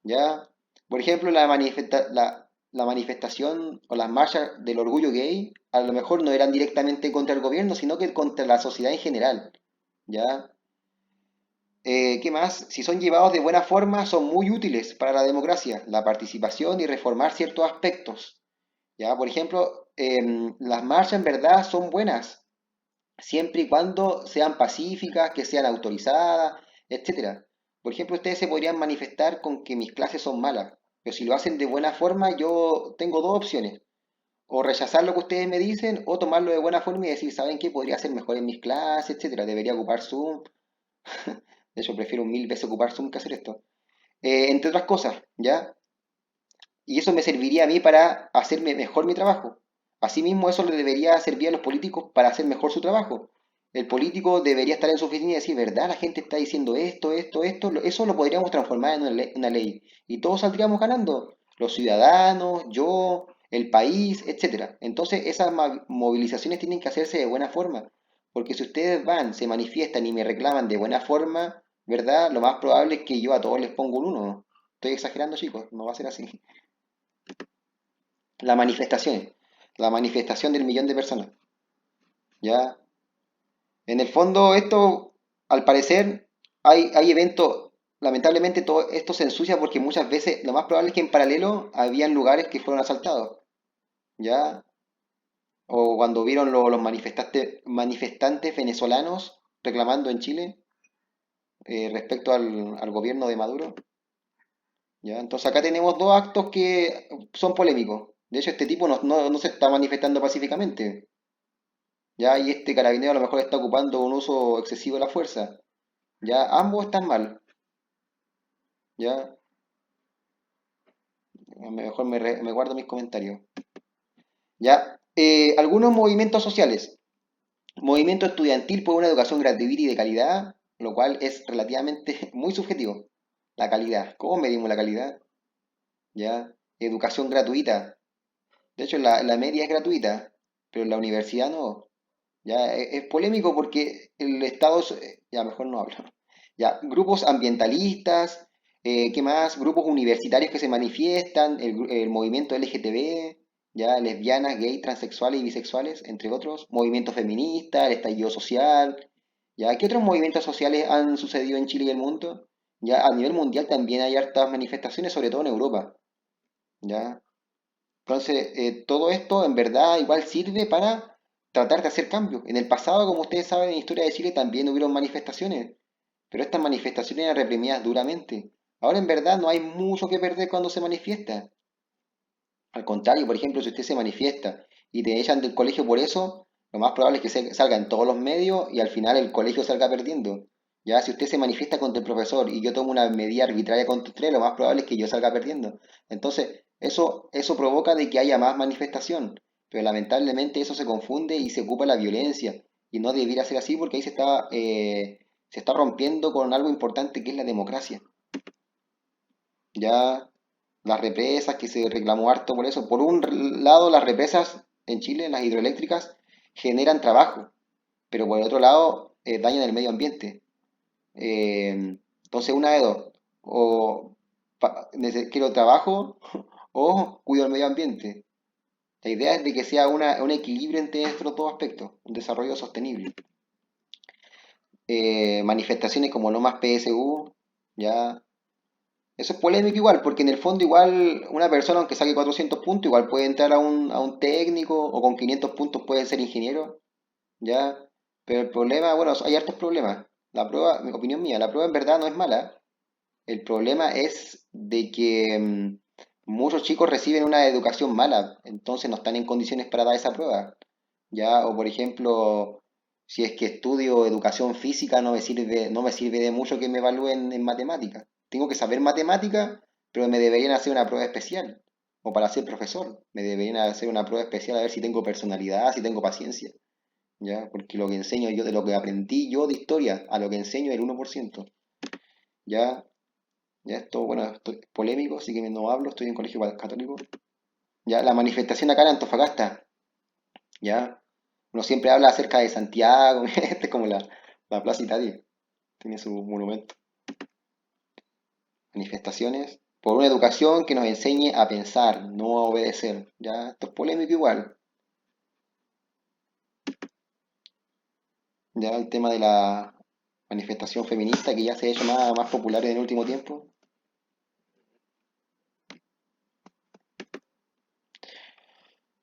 ¿Ya? Por ejemplo, la manifestación o las marchas del orgullo gay a lo mejor no eran directamente contra el gobierno, sino que contra la sociedad en general, ¿ya? ¿Qué más? Si son llevados de buena forma, son muy útiles para la democracia, la participación y reformar ciertos aspectos, ¿ya? Por ejemplo, las marchas en verdad son buenas, siempre y cuando sean pacíficas, que sean autorizadas, etcétera. Por ejemplo, ustedes se podrían manifestar con que mis clases son malas, pero si lo hacen de buena forma, yo tengo dos opciones. O rechazar lo que ustedes me dicen, o tomarlo de buena forma y decir, ¿saben qué? Podría ser mejor en mis clases, etcétera. Debería ocupar Zoom. De hecho, prefiero mil veces ocupar Zoom que hacer esto. Entre otras cosas, ¿ya? Y eso me serviría a mí para hacerme mejor mi trabajo. Asimismo, eso le debería servir a los políticos para hacer mejor su trabajo. El político debería estar en su oficina y decir, ¿verdad? La gente está diciendo esto. Eso lo podríamos transformar en una ley. Y todos saldríamos ganando. Los ciudadanos, yo, el país, etcétera. Entonces, esas movilizaciones tienen que hacerse de buena forma. Porque si ustedes van, se manifiestan y me reclaman de buena forma, ¿verdad? Lo más probable es que yo a todos les pongo un uno. Estoy exagerando, chicos, no va a ser así. La manifestación, la manifestación del millón de personas, ¿ya? En el fondo, esto, al parecer, hay eventos, lamentablemente todo esto se ensucia porque muchas veces, lo más probable es que en paralelo habían lugares que fueron asaltados, ¿ya? O cuando vieron los manifestantes venezolanos reclamando en Chile respecto al gobierno de Maduro, ¿ya? Entonces acá tenemos dos actos que son polémicos. De hecho, este tipo no se está manifestando pacíficamente. Ya, y este carabinero a lo mejor está ocupando un uso excesivo de la fuerza. Ya, ambos están mal. Ya, mejor me guardo mis comentarios. Ya, algunos movimientos sociales. Movimiento estudiantil por una educación gratuita y de calidad, lo cual es relativamente muy subjetivo. La calidad. ¿Cómo medimos la calidad? Ya, educación gratuita. De hecho, la media es gratuita, pero en la universidad no. Ya, es polémico porque el Estado, ya mejor no hablo. Ya, grupos ambientalistas, ¿qué más? Grupos universitarios que se manifiestan, el movimiento LGTB, ya lesbianas, gays, transexuales y bisexuales, entre otros, movimientos feministas, el estallido social, ya, ¿qué otros movimientos sociales han sucedido en Chile y el mundo? Ya, a nivel mundial también hay hartas manifestaciones, sobre todo en Europa, ya. Entonces, todo esto en verdad igual sirve para tratar de hacer cambios. En el pasado, como ustedes saben, en la historia de Chile también hubieron manifestaciones, pero estas manifestaciones eran reprimidas duramente. Ahora en verdad no hay mucho que perder cuando se manifiesta. Al contrario, por ejemplo, si usted se manifiesta y te echan del colegio por eso, lo más probable es que salga en todos los medios y al final el colegio salga perdiendo. Ya, si usted se manifiesta contra el profesor y yo tomo una medida arbitraria contra usted, lo más probable es que yo salga perdiendo. Entonces, eso provoca de que haya más manifestación, pero lamentablemente eso se confunde y se ocupa la violencia y no debería ser así porque ahí se está rompiendo con algo importante que es la democracia. Ya las represas, que se reclamó harto por eso. Por un lado, las represas en Chile, las hidroeléctricas, generan trabajo, pero por el otro lado, dañan el medio ambiente. Entonces, una de dos, o quiero trabajo o cuido el medio ambiente. La idea es de que sea un equilibrio entre estos dos aspectos, un desarrollo sostenible. Manifestaciones como No Más PSU, ya. Eso es polémico igual, porque en el fondo igual una persona, aunque saque 400 puntos, igual puede entrar a un técnico o con 500 puntos puede ser ingeniero, ¿ya? Pero el problema, bueno, hay hartos problemas. La prueba, mi opinión mía, la prueba en verdad no es mala. El problema es de que muchos chicos reciben una educación mala, entonces no están en condiciones para dar esa prueba, ¿ya? O por ejemplo, si es que estudio educación física, no me sirve de mucho que me evalúen en matemáticas. Tengo que saber matemáticas, pero me deberían hacer una prueba especial. O para ser profesor, me deberían hacer una prueba especial a ver si tengo personalidad, si tengo paciencia, ¿ya? Porque lo que enseño yo, de lo que aprendí yo de historia, a lo que enseño el 1%, ¿ya? Ya esto, bueno, esto es polémico, así que no hablo, estoy en colegio católico. Ya, la manifestación acá en Antofagasta, ya. Uno siempre habla acerca de Santiago, este es como la Plaza Italia, tiene su monumento. Manifestaciones por una educación que nos enseñe a pensar, no a obedecer. Ya, esto es polémico igual. Ya el tema de la manifestación feminista que ya se ha hecho más popular en el último tiempo.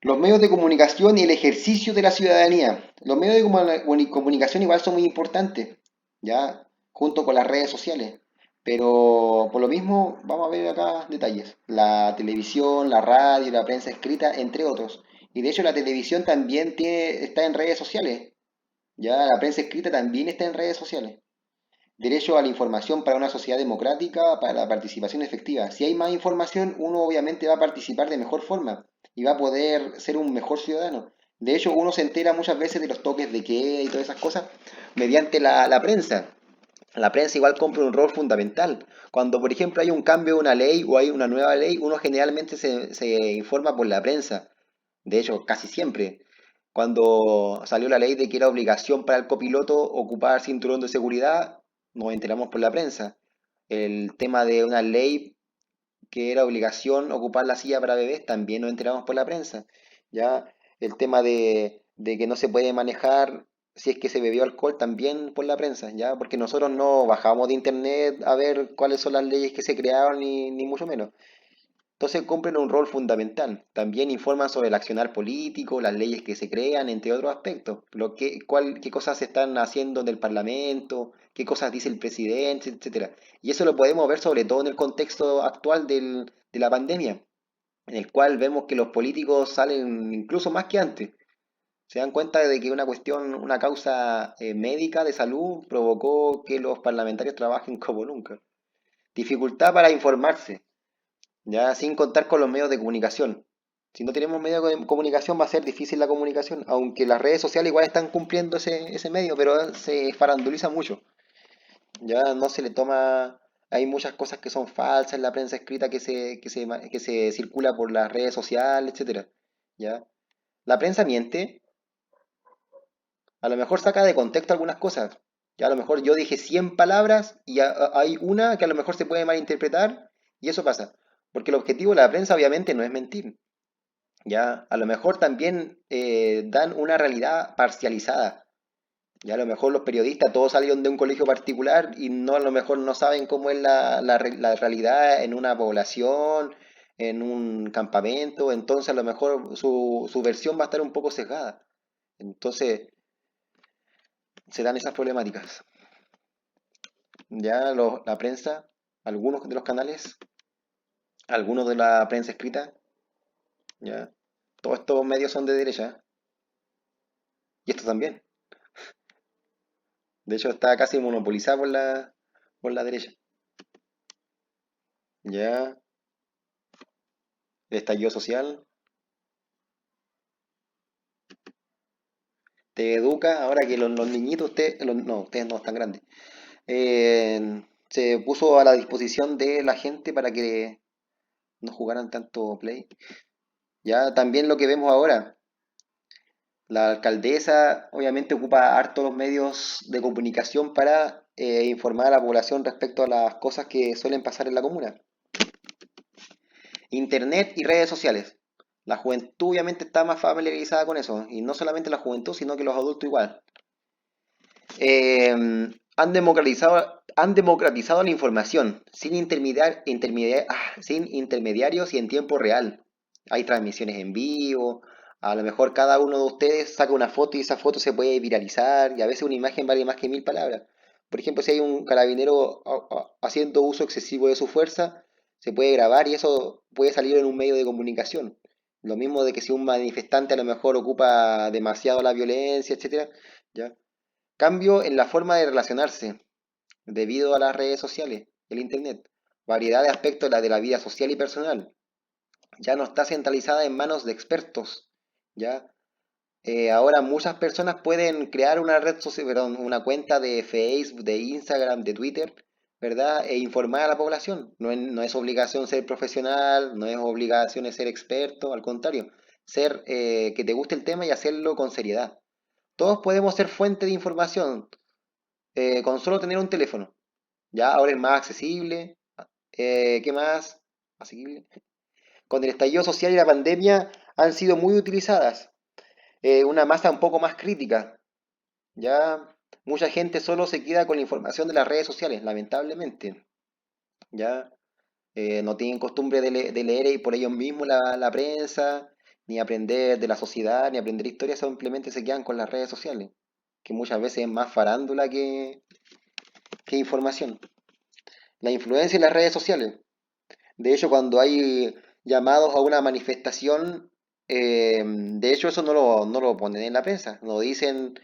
Los medios de comunicación y el ejercicio de la ciudadanía. Los medios de comunicación igual son muy importantes, ya, junto con las redes sociales. Pero por lo mismo, vamos a ver acá detalles. La televisión, la radio, la prensa escrita, entre otros. Y de hecho la televisión también está en redes sociales. Ya la prensa escrita también está en redes sociales. Derecho a la información para una sociedad democrática, para la participación efectiva. Si hay más información, uno obviamente va a participar de mejor forma y va a poder ser un mejor ciudadano. De hecho, uno se entera muchas veces de los toques de queda y todas esas cosas mediante la prensa. La prensa igual cumple un rol fundamental. Cuando, por ejemplo, hay un cambio de una ley o hay una nueva ley, uno generalmente se informa por la prensa. De hecho, casi siempre. Cuando salió la ley de que era obligación para el copiloto ocupar cinturón de seguridad, nos enteramos por la prensa. El tema de una ley que era obligación ocupar la silla para bebés, también nos enteramos por la prensa. Ya el tema de que no se puede manejar si es que se bebió alcohol, también por la prensa, ya, porque nosotros no bajamos de internet a ver cuáles son las leyes que se crearon, ni mucho menos. Entonces cumplen un rol fundamental. También informan sobre el accionar político, las leyes que se crean, entre otros aspectos. Qué cosas se están haciendo en el Parlamento, qué cosas dice el presidente, etcétera. Y eso lo podemos ver sobre todo en el contexto actual de la pandemia, en el cual vemos que los políticos salen incluso más que antes. Se dan cuenta de que una cuestión, una causa médica de salud provocó que los parlamentarios trabajen como nunca. Dificultad para informarse, ya sin contar con los medios de comunicación. Si no tenemos medios de comunicación va a ser difícil la comunicación, aunque las redes sociales igual están cumpliendo ese medio, pero se faranduliza mucho. Ya no se le toma, hay muchas cosas que son falsas en la prensa escrita que se circula por las redes sociales, etcétera. ¿Ya? La prensa miente, a lo mejor saca de contexto algunas cosas. Ya a lo mejor yo dije 100 palabras y hay una que a lo mejor se puede malinterpretar y eso pasa. Porque el objetivo de la prensa obviamente no es mentir. Ya, a lo mejor también dan una realidad parcializada. Ya a lo mejor los periodistas todos salieron de un colegio particular y no a lo mejor no saben cómo es la realidad en una población, en un campamento, entonces a lo mejor su versión va a estar un poco sesgada. Entonces se dan esas problemáticas. Ya la prensa, algunos de los canales, algunos de la prensa escrita, ya todos estos medios son de derecha y esto también. De hecho está casi monopolizada por la derecha. Ya, el estallido social te educa, ahora que los niñitos, no, ustedes no están grandes, se puso a la disposición de la gente para que no jugaran tanto play. Ya también lo que vemos ahora, la alcaldesa obviamente ocupa harto los medios de comunicación para informar a la población respecto a las cosas que suelen pasar en la comuna. Internet y redes sociales. La juventud obviamente está más familiarizada con eso, y no solamente la juventud, sino que los adultos igual. eh, han democratizado la información sin intermediarios y en tiempo real. Hay transmisiones en vivo, a lo mejor cada uno de ustedes saca una foto y esa foto se puede viralizar y a veces una imagen vale más que 1000 palabras. Por ejemplo, si hay un carabinero haciendo uso excesivo de su fuerza, se puede grabar y eso puede salir en un medio de comunicación. Lo mismo de que si un manifestante a lo mejor ocupa demasiado la violencia, etcétera, ¿ya? Cambio en la forma de relacionarse debido a las redes sociales, el Internet. Variedad de aspectos de la vida social y personal. Ya no está centralizada en manos de expertos. Ya ahora muchas personas pueden crear una red social, perdón, una cuenta de Facebook, de Instagram, de Twitter, ¿verdad? E informar a la población. No es obligación ser profesional, no es obligación ser experto, al contrario, ser que te guste el tema y hacerlo con seriedad. Todos podemos ser fuente de información, con solo tener un teléfono. Ya ahora es más accesible. ¿Qué más? Asequible. Con el estallido social y la pandemia han sido muy utilizadas. Una masa un poco más crítica. Ya mucha gente solo se queda con la información de las redes sociales, lamentablemente. Ya no tienen costumbre de leer y por ellos mismos la prensa, ni aprender de la sociedad, ni aprender historia, simplemente se quedan con las redes sociales, que muchas veces es más farándula que información. La influencia en las redes sociales. De hecho, cuando hay llamados a una manifestación, de hecho eso no lo ponen en la prensa, no dicen,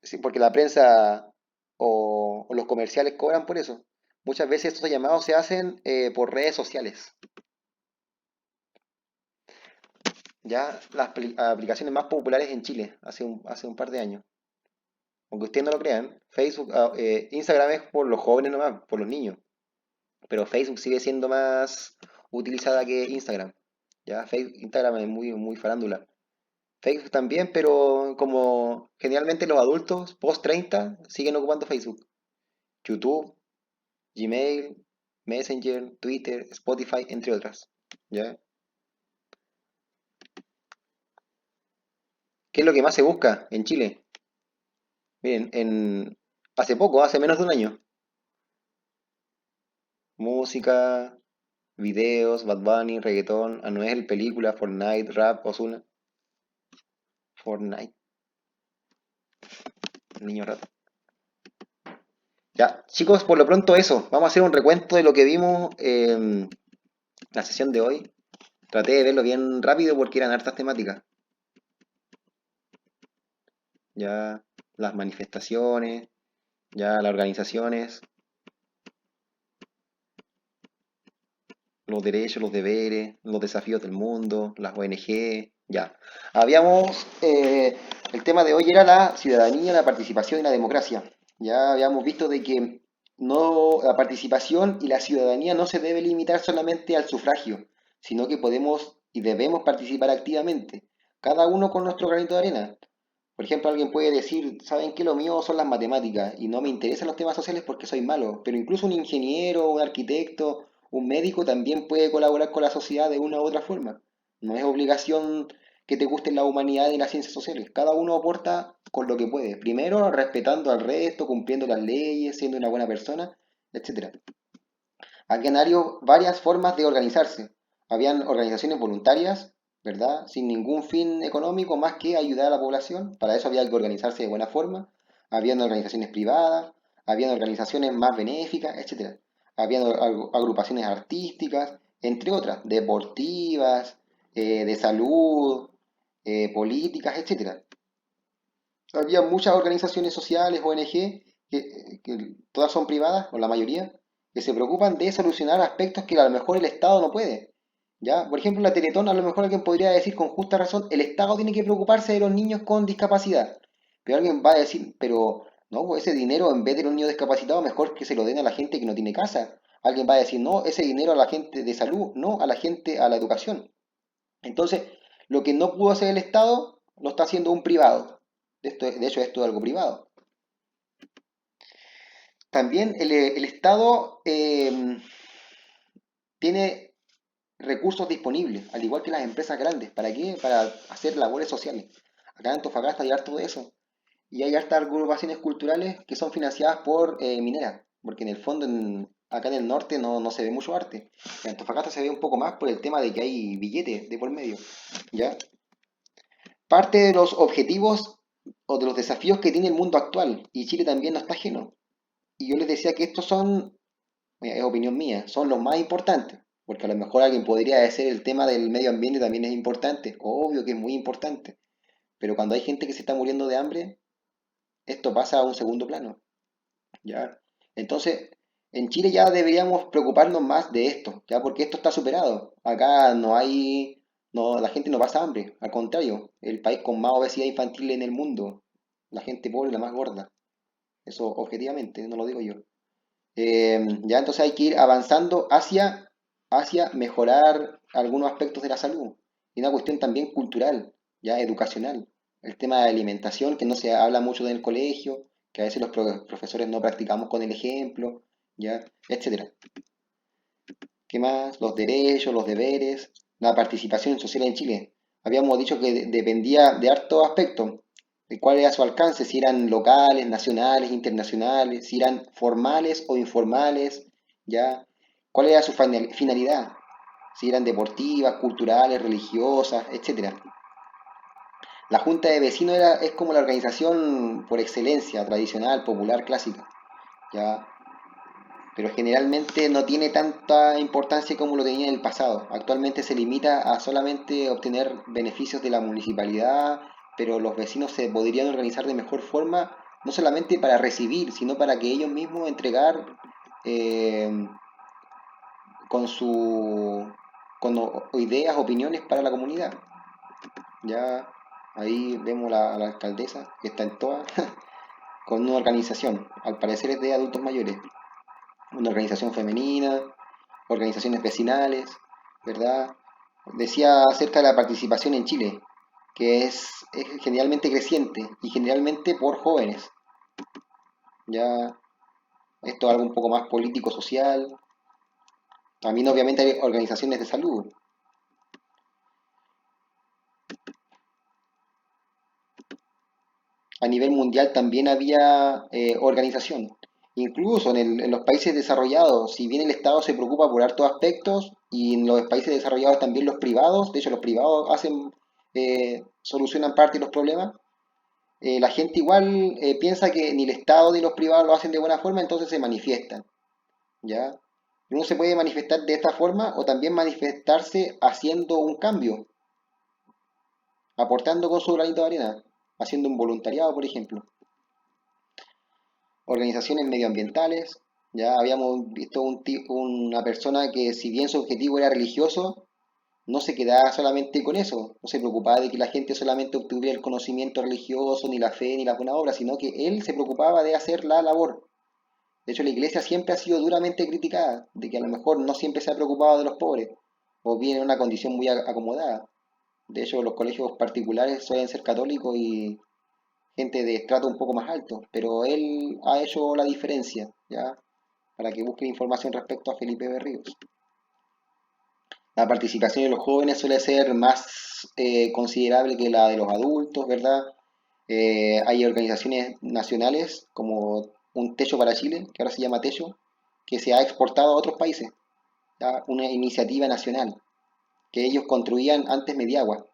sí, porque la prensa o los comerciales cobran por eso. Muchas veces estos llamados se hacen por redes sociales. Ya las aplicaciones más populares en Chile, hace un par de años. Aunque ustedes no lo crean, Facebook, Instagram es por los jóvenes nomás, por los niños. Pero Facebook sigue siendo más utilizada que Instagram. Ya, Facebook, Instagram es muy, muy farándula. Facebook también, pero como generalmente los adultos post 30 siguen ocupando Facebook. YouTube, Gmail, Messenger, Twitter, Spotify, entre otras. ¿Ya? ¿Qué es lo que más se busca en Chile? Miren, hace poco, hace menos de un año, música, videos, Bad Bunny, reggaetón, Anuel, película, Fortnite, rap, Ozuna, Fortnite, niño rap. Ya, chicos, por lo pronto eso. Vamos a hacer un recuento de lo que vimos en la sesión de hoy. Traté de verlo bien rápido porque eran hartas temáticas. Ya las manifestaciones, ya las organizaciones, los derechos, los deberes, los desafíos del mundo, las ONG, ya. Habíamos, el tema de hoy era la ciudadanía, la participación y la democracia. Ya habíamos visto de que no, la participación y la ciudadanía no se debe limitar solamente al sufragio, sino que podemos y debemos participar activamente, cada uno con nuestro granito de arena. Por ejemplo, alguien puede decir, ¿saben qué? Lo mío son las matemáticas y no me interesan los temas sociales porque soy malo. Pero incluso un ingeniero, un arquitecto, un médico también puede colaborar con la sociedad de una u otra forma. No es obligación que te gusten la humanidad y las ciencias sociales. Cada uno aporta con lo que puede. Primero, respetando al resto, cumpliendo las leyes, siendo una buena persona, etcétera. Habían varias formas de organizarse. Habían organizaciones voluntarias, ¿verdad? Sin ningún fin económico más que ayudar a la población. Para eso había que organizarse de buena forma. Habían organizaciones privadas, habían organizaciones más benéficas, etcétera. Habían agrupaciones artísticas, entre otras, deportivas, de salud, políticas, etcétera. Había muchas organizaciones sociales, ONG, que todas son privadas, o la mayoría, que se preocupan de solucionar aspectos que a lo mejor el Estado no puede. ¿Ya? Por ejemplo, la Teletón, a lo mejor alguien podría decir con justa razón, el Estado tiene que preocuparse de los niños con discapacidad. Pero alguien va a decir, pero no, pues ese dinero en vez de los niños discapacitados, mejor que se lo den a la gente que no tiene casa. Alguien va a decir, no, ese dinero a la gente de salud, no a la gente a la educación. Entonces, lo que no pudo hacer el Estado, lo está haciendo un privado. De hecho, esto es algo privado. También el Estado tiene recursos disponibles, al igual que las empresas grandes. ¿Para qué? Para hacer labores sociales. Acá en Antofagasta hay harto de eso. Y hay hartas agrupaciones culturales que son financiadas por mineras, porque en el fondo acá en el norte no se ve mucho arte. En Antofagasta se ve un poco más por el tema de que hay billetes de por medio. ¿Ya? Parte de los objetivos o de los desafíos que tiene el mundo actual, y Chile también no está ajeno. Y yo les decía que estos son, mira, es opinión mía, son los más importantes, porque a lo mejor alguien podría decir el tema del medio ambiente también es importante, obvio que es muy importante, pero cuando hay gente que se está muriendo de hambre, esto pasa a un segundo plano, ¿ya? Entonces, en Chile ya deberíamos preocuparnos más de esto, ¿ya? Porque esto está superado. Acá no hay, no, la gente no pasa hambre, al contrario, el país con más obesidad infantil en el mundo, la gente pobre la más gorda, eso objetivamente, no lo digo yo. Ya entonces hay que ir avanzando hacia mejorar algunos aspectos de la salud. Y una cuestión también cultural, ya educacional. El tema de alimentación, que no se habla mucho en el colegio, que a veces los profesores no practicamos con el ejemplo, ya, etcétera. ¿Qué más? Los derechos, los deberes, la participación social en Chile. Habíamos dicho que dependía de hartos aspectos, de cuál era su alcance, si eran locales, nacionales, internacionales, si eran formales o informales, ¿ya? ¿Cuál era su finalidad? Si eran deportivas, culturales, religiosas, etcétera. La Junta de Vecinos es como la organización por excelencia, tradicional, popular, clásica, ¿ya? Pero generalmente no tiene tanta importancia como lo tenía en el pasado. Actualmente se limita a solamente obtener beneficios de la municipalidad, pero los vecinos se podrían organizar de mejor forma, no solamente para recibir, sino para que ellos mismos entregar eh, con su con ideas, opiniones para la comunidad. Ya ahí vemos a la alcaldesa que está en toda con una organización, al parecer es de adultos mayores, una organización femenina, organizaciones vecinales, ¿verdad? Decía acerca de la participación en Chile, que es generalmente creciente y generalmente por jóvenes. Ya esto es algo un poco más político-social. También obviamente hay organizaciones de salud. A nivel mundial también había organización. Incluso en los países desarrollados, si bien el Estado se preocupa por hartos aspectos, y en los países desarrollados también los privados, de hecho los privados solucionan parte de los problemas, la gente igual piensa que ni el Estado ni los privados lo hacen de buena forma, entonces se manifiestan, ¿ya? Y uno se puede manifestar de esta forma o también manifestarse haciendo un cambio, aportando con su granito de arena, haciendo un voluntariado, por ejemplo. Organizaciones medioambientales, ya habíamos visto una persona que si bien su objetivo era religioso, no se quedaba solamente con eso, no se preocupaba de que la gente solamente obtuviera el conocimiento religioso, ni la fe, ni la buena obra, sino que él se preocupaba de hacer la labor. De hecho, la iglesia siempre ha sido duramente criticada, de que a lo mejor no siempre se ha preocupado de los pobres, o bien en una condición muy acomodada. De hecho, los colegios particulares suelen ser católicos y gente de estrato un poco más alto, pero él ha hecho la diferencia, ¿ya? Para que busquen información respecto a Felipe Berríos. La participación de los jóvenes suele ser más considerable que la de los adultos, ¿verdad? Hay organizaciones nacionales como un Techo para Chile, que ahora se llama Techo, que se ha exportado a otros países, ¿ya? Una iniciativa nacional que ellos construían antes Mediagua,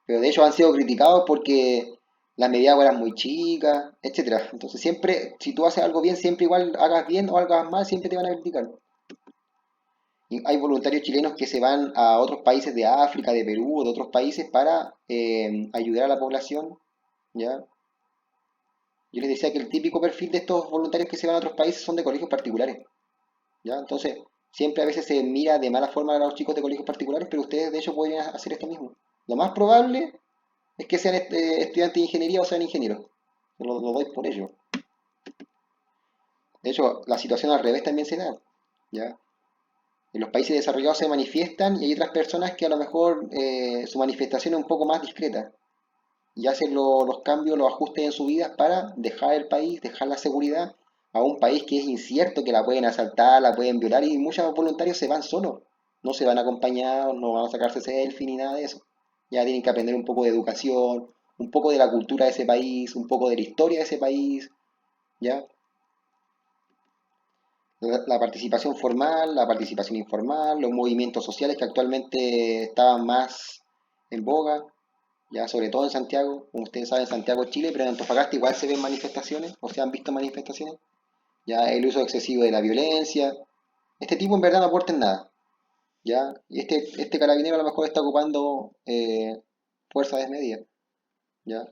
pero de hecho han sido criticados porque las Mediagua eran muy chicas, etcétera. Entonces siempre, si tú haces algo bien, siempre igual hagas bien o hagas mal, siempre te van a criticar. Y hay voluntarios chilenos que se van a otros países de África, de Perú, de otros países para ayudar a la población, ¿ya? Yo les decía que el típico perfil de estos voluntarios que se van a otros países son de colegios particulares, ¿ya? Entonces, siempre a veces se mira de mala forma a los chicos de colegios particulares, pero ustedes de hecho podrían hacer esto mismo. Lo más probable es que sean estudiantes de ingeniería o sean ingenieros. Lo doy por ello. De hecho, la situación al revés también se da, ¿ya? En los países desarrollados se manifiestan y hay otras personas que a lo mejor su manifestación es un poco más discreta y hacen los cambios, los ajustes en su vida para dejar el país, dejar la seguridad a un país que es incierto, que la pueden asaltar, la pueden violar y muchos voluntarios se van solos, no se van acompañados, no van a sacarse selfie ni nada de eso. Ya tienen que aprender un poco de educación, un poco de la cultura de ese país, un poco de la historia de ese país, ¿ya? La participación formal, la participación informal, los movimientos sociales que actualmente estaban más en boga, ya sobre todo en Santiago, como ustedes saben, Santiago es Chile, pero en Antofagasta igual se ven manifestaciones, o se han visto manifestaciones, ya el uso excesivo de la violencia, este tipo en verdad no aporta en nada, ya, y este carabinero a lo mejor está ocupando fuerza desmedida, ya.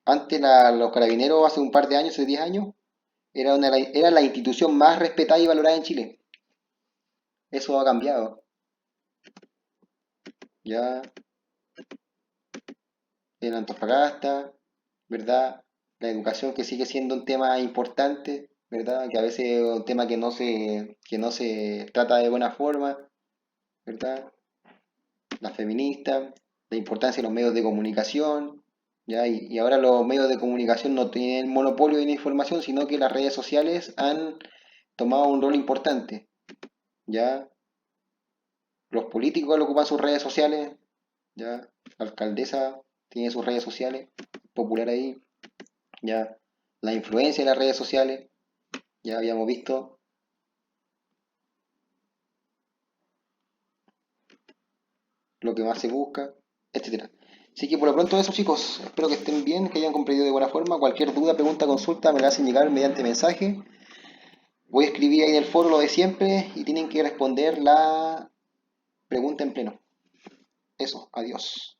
Antes los carabineros, hace un par de años, hace 10 años, era la institución más respetada y valorada en Chile. Eso ha cambiado. Ya en Antofagasta, ¿verdad? La educación que sigue siendo un tema importante, ¿verdad? Que a veces es un tema que no se trata de buena forma, ¿verdad? La feminista, la importancia de los medios de comunicación, ¿ya? Y ahora los medios de comunicación no tienen monopolio de la información, sino que las redes sociales han tomado un rol importante, ¿ya? Los políticos ocupan sus redes sociales, ¿ya? La alcaldesa tiene sus redes sociales, popular ahí, ya. La influencia de las redes sociales, ya habíamos visto lo que más se busca, etcétera. Así que por lo pronto eso chicos, espero que estén bien, que hayan comprendido de buena forma. Cualquier duda, pregunta, consulta me la hacen llegar mediante mensaje. Voy a escribir ahí en el foro lo de siempre y tienen que responder la pregunta en pleno. Eso, adiós.